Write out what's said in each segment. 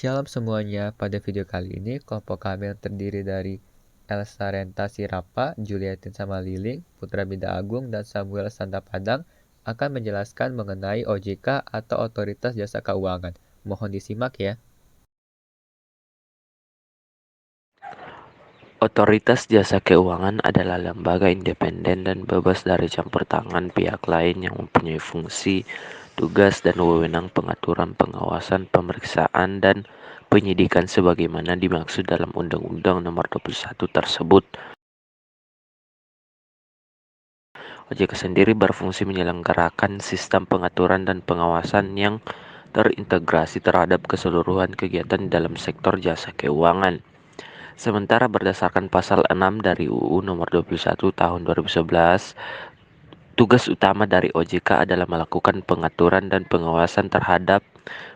Shalom semuanya, pada video kali ini kelompok kami yang terdiri dari Elsa Renta Sirapa, Juliatin Samaliling, Putra Bida Agung, dan Samuel Santa Padang akan menjelaskan mengenai OJK atau Otoritas Jasa Keuangan. Mohon disimak ya. Otoritas Jasa Keuangan adalah lembaga independen dan bebas dari campur tangan pihak lain yang mempunyai fungsi, tugas, dan wewenang pengaturan, pengawasan, pemeriksaan, dan penyidikan sebagaimana dimaksud dalam Undang-Undang Nomor 21 tersebut. OJK sendiri berfungsi menyelenggarakan sistem pengaturan dan pengawasan yang terintegrasi terhadap keseluruhan kegiatan dalam sektor jasa keuangan. Sementara berdasarkan pasal 6 dari UU nomor 21 tahun 2011, tugas utama dari OJK adalah melakukan pengaturan dan pengawasan terhadap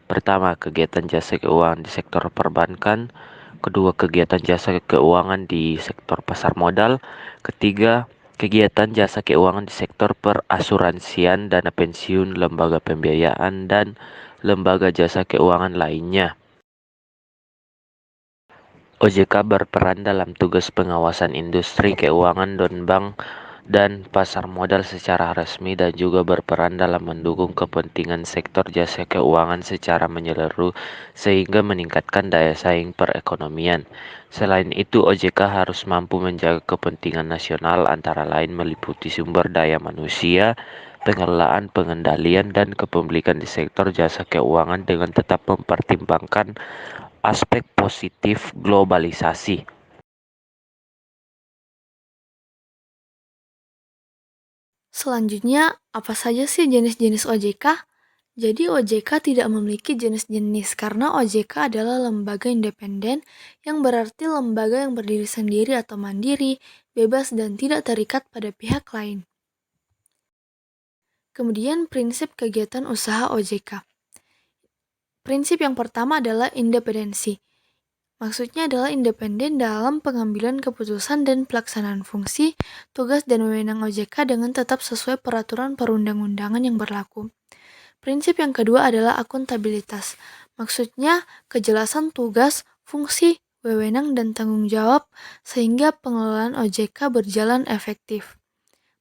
pertama, kegiatan jasa keuangan di sektor perbankan, kedua, kegiatan jasa keuangan di sektor pasar modal, ketiga, kegiatan jasa keuangan di sektor perasuransian, dana pensiun, lembaga pembiayaan, dan lembaga jasa keuangan lainnya. OJK berperan dalam tugas pengawasan industri keuangan non-bank dan pasar modal secara resmi dan juga berperan dalam mendukung kepentingan sektor jasa keuangan secara menyeluruh sehingga meningkatkan daya saing perekonomian. Selain itu, OJK harus mampu menjaga kepentingan nasional antara lain meliputi sumber daya manusia, pengelolaan, pengendalian, dan kepemilikan di sektor jasa keuangan dengan tetap mempertimbangkan aspek positif globalisasi. Selanjutnya, apa saja sih jenis-jenis OJK? Jadi OJK tidak memiliki jenis-jenis karena OJK adalah lembaga independen yang berarti lembaga yang berdiri sendiri atau mandiri, bebas dan tidak terikat pada pihak lain. Kemudian prinsip kegiatan usaha OJK. Prinsip yang pertama adalah independensi. Maksudnya adalah independen dalam pengambilan keputusan dan pelaksanaan fungsi, tugas dan wewenang OJK dengan tetap sesuai peraturan perundang-undangan yang berlaku. Prinsip yang kedua adalah akuntabilitas. Maksudnya kejelasan tugas, fungsi, wewenang, dan tanggung jawab sehingga pengelolaan OJK berjalan efektif.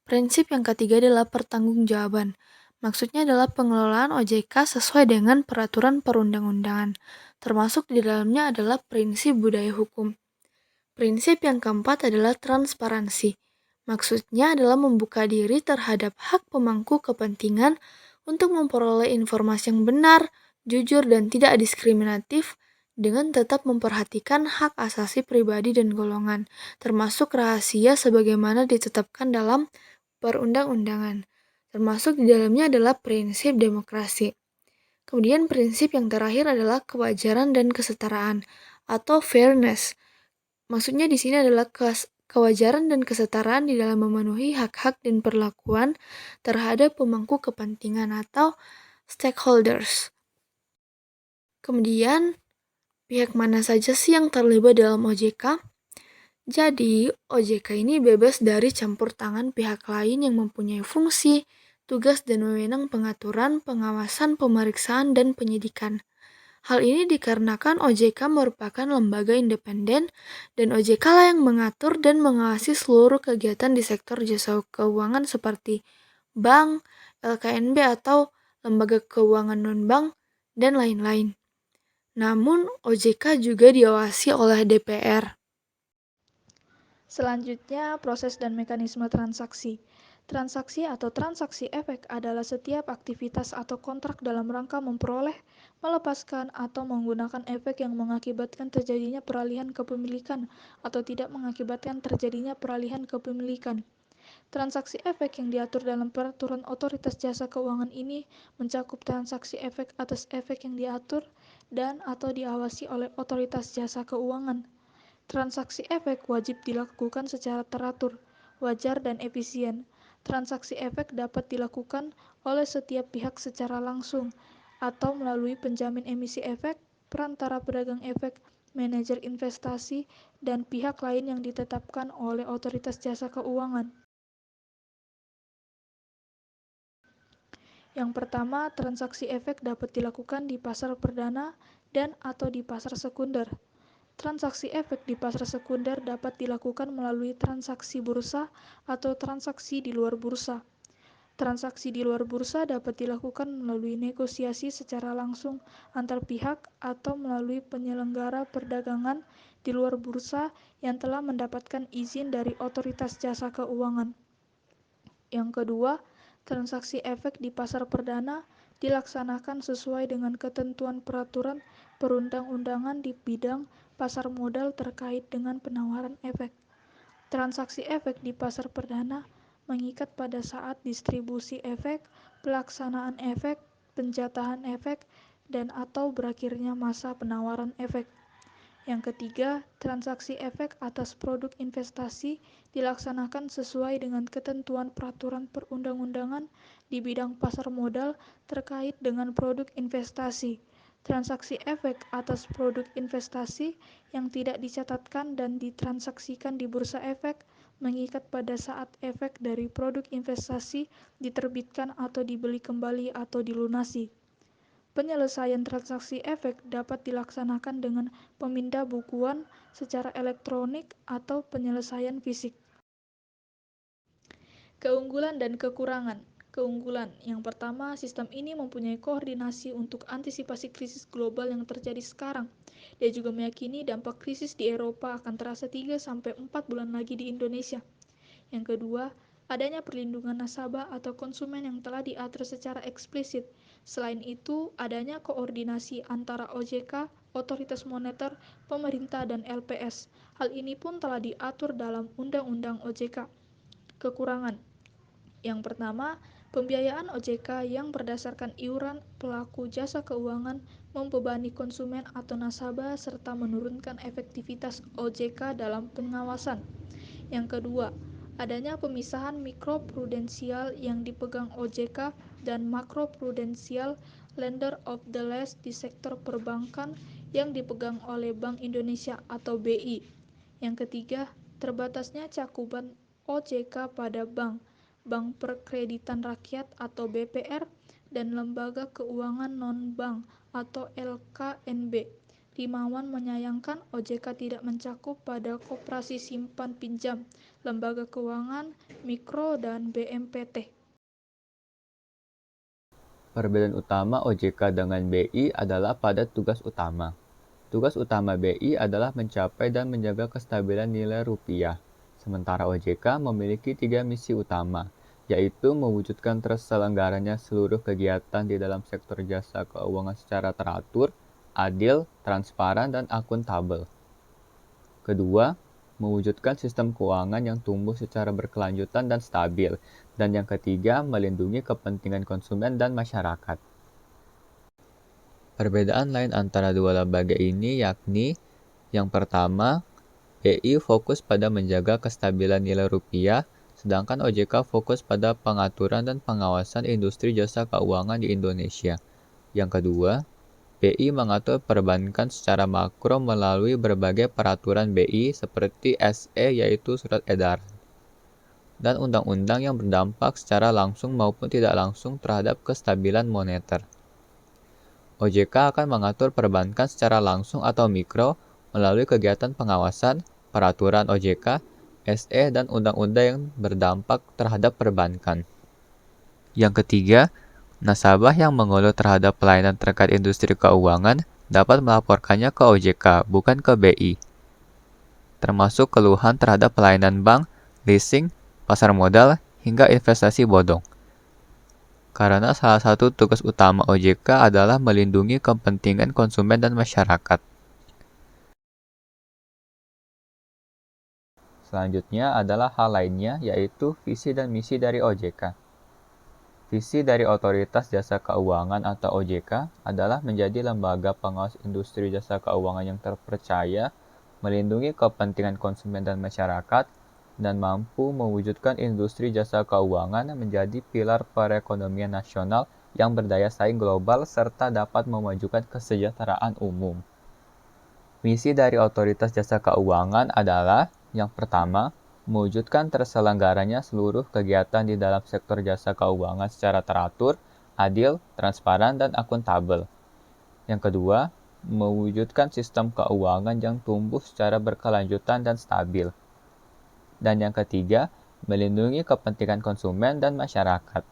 Prinsip yang ketiga adalah pertanggungjawaban. Maksudnya adalah pengelolaan OJK sesuai dengan peraturan perundang-undangan. Termasuk di dalamnya adalah prinsip budaya hukum. Prinsip yang keempat adalah transparansi. Maksudnya adalah membuka diri terhadap hak pemangku kepentingan untuk memperoleh informasi yang benar, jujur, dan tidak diskriminatif dengan tetap memperhatikan hak asasi pribadi dan golongan, termasuk rahasia sebagaimana ditetapkan dalam perundang-undangan. Termasuk di dalamnya adalah prinsip demokrasi. Kemudian prinsip yang terakhir adalah kewajaran dan kesetaraan atau fairness. Maksudnya di sini adalah kewajaran dan kesetaraan di dalam memenuhi hak-hak dan perlakuan terhadap pemangku kepentingan atau stakeholders. Kemudian, pihak mana saja sih yang terlibat dalam OJK? Jadi, OJK ini bebas dari campur tangan pihak lain yang mempunyai fungsi, tugas dan wewenang pengaturan, pengawasan, pemeriksaan, dan penyidikan. Hal ini dikarenakan OJK merupakan lembaga independen dan OJK lah yang mengatur dan mengawasi seluruh kegiatan di sektor jasa keuangan seperti bank, LKNB atau lembaga keuangan non-bank, dan lain-lain. Namun, OJK juga diawasi oleh DPR. Selanjutnya, proses dan mekanisme transaksi. Transaksi atau transaksi efek adalah setiap aktivitas atau kontrak dalam rangka memperoleh, melepaskan, atau menggunakan efek yang mengakibatkan terjadinya peralihan kepemilikan atau tidak mengakibatkan terjadinya peralihan kepemilikan. Transaksi efek yang diatur dalam peraturan otoritas jasa keuangan ini mencakup transaksi efek atas efek yang diatur dan atau diawasi oleh otoritas jasa keuangan. Transaksi efek wajib dilakukan secara teratur, wajar, dan efisien. Transaksi efek dapat dilakukan oleh setiap pihak secara langsung atau melalui penjamin emisi efek, perantara pedagang efek, manajer investasi, dan pihak lain yang ditetapkan oleh otoritas jasa keuangan. Yang pertama, transaksi efek dapat dilakukan di pasar perdana, dan atau di pasar sekunder. Transaksi efek di pasar sekunder dapat dilakukan melalui transaksi bursa atau transaksi di luar bursa. Transaksi di luar bursa dapat dilakukan melalui negosiasi secara langsung antar pihak atau melalui penyelenggara perdagangan di luar bursa yang telah mendapatkan izin dari otoritas jasa keuangan. Yang kedua, transaksi efek di pasar perdana dilaksanakan sesuai dengan ketentuan peraturan perundang-undangan di bidang pasar modal terkait dengan penawaran efek. Transaksi efek di pasar perdana mengikat pada saat distribusi efek, pelaksanaan efek, penjatahan efek, dan atau berakhirnya masa penawaran efek. Yang ketiga, transaksi efek atas produk investasi dilaksanakan sesuai dengan ketentuan peraturan perundang-undangan di bidang pasar modal terkait dengan produk investasi. Transaksi efek atas produk investasi yang tidak dicatatkan dan ditransaksikan di bursa efek mengikat pada saat efek dari produk investasi diterbitkan atau dibeli kembali atau dilunasi. Penyelesaian transaksi efek dapat dilaksanakan dengan pemindah-bukuan secara elektronik atau penyelesaian fisik. Keunggulan dan kekurangan. Keunggulan. Yang pertama, sistem ini mempunyai koordinasi untuk antisipasi krisis global yang terjadi sekarang. Dia juga meyakini dampak krisis di Eropa akan terasa 3-4 bulan lagi di Indonesia. Yang kedua, adanya perlindungan nasabah atau konsumen yang telah diatur secara eksplisit. Selain itu, adanya koordinasi antara OJK, Otoritas Moneter, pemerintah, dan LPS. Hal ini pun telah diatur dalam Undang-Undang OJK. Kekurangan. Yang pertama, pembiayaan OJK yang berdasarkan iuran pelaku jasa keuangan membebani konsumen atau nasabah serta menurunkan efektivitas OJK dalam pengawasan. Yang kedua, adanya pemisahan mikroprudensial yang dipegang OJK dan makroprudensial lender of the last di sektor perbankan yang dipegang oleh Bank Indonesia atau BI. Yang ketiga, terbatasnya cakupan OJK pada bank perkreditan rakyat atau BPR, dan lembaga keuangan non-bank atau LKNB. Limawan menyayangkan OJK tidak mencakup pada koperasi simpan pinjam, lembaga keuangan, mikro, dan BMPT. Perbedaan utama OJK dengan BI adalah pada tugas utama. Tugas utama BI adalah mencapai dan menjaga kestabilan nilai rupiah, sementara OJK memiliki 3 misi utama, yaitu mewujudkan terselenggaranya seluruh kegiatan di dalam sektor jasa keuangan secara teratur, adil, transparan, dan akuntabel. Kedua, mewujudkan sistem keuangan yang tumbuh secara berkelanjutan dan stabil. Dan yang ketiga, melindungi kepentingan konsumen dan masyarakat. Perbedaan lain antara dua lembaga ini yakni, yang pertama, BI fokus pada menjaga kestabilan nilai rupiah, sedangkan OJK fokus pada pengaturan dan pengawasan industri jasa keuangan di Indonesia. Yang kedua, BI mengatur perbankan secara makro melalui berbagai peraturan BI seperti SE yaitu surat edaran, dan undang-undang yang berdampak secara langsung maupun tidak langsung terhadap kestabilan moneter. OJK akan mengatur perbankan secara langsung atau mikro melalui kegiatan pengawasan, peraturan OJK, SE, dan undang-undang yang berdampak terhadap perbankan. Yang ketiga, nasabah yang mengeluh terhadap pelayanan terkait industri keuangan dapat melaporkannya ke OJK, bukan ke BI, termasuk keluhan terhadap pelayanan bank, leasing, pasar modal, hingga investasi bodong. Karena salah satu tugas utama OJK adalah melindungi kepentingan konsumen dan masyarakat. Selanjutnya adalah hal lainnya, yaitu visi dan misi dari OJK. Visi dari Otoritas Jasa Keuangan atau OJK adalah menjadi lembaga pengawas industri jasa keuangan yang terpercaya, melindungi kepentingan konsumen dan masyarakat, dan mampu mewujudkan industri jasa keuangan menjadi pilar perekonomian nasional yang berdaya saing global serta dapat memajukan kesejahteraan umum. Misi dari Otoritas Jasa Keuangan adalah, yang pertama, mewujudkan terselenggaranya seluruh kegiatan di dalam sektor jasa keuangan secara teratur, adil, transparan, dan akuntabel. Yang kedua, mewujudkan sistem keuangan yang tumbuh secara berkelanjutan dan stabil. Dan yang ketiga, melindungi kepentingan konsumen dan masyarakat.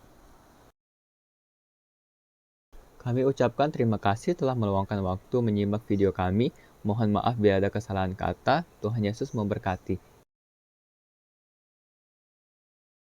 Kami ucapkan terima kasih telah meluangkan waktu menyimak video kami. Mohon maaf bila ada kesalahan kata. Tuhan Yesus memberkati.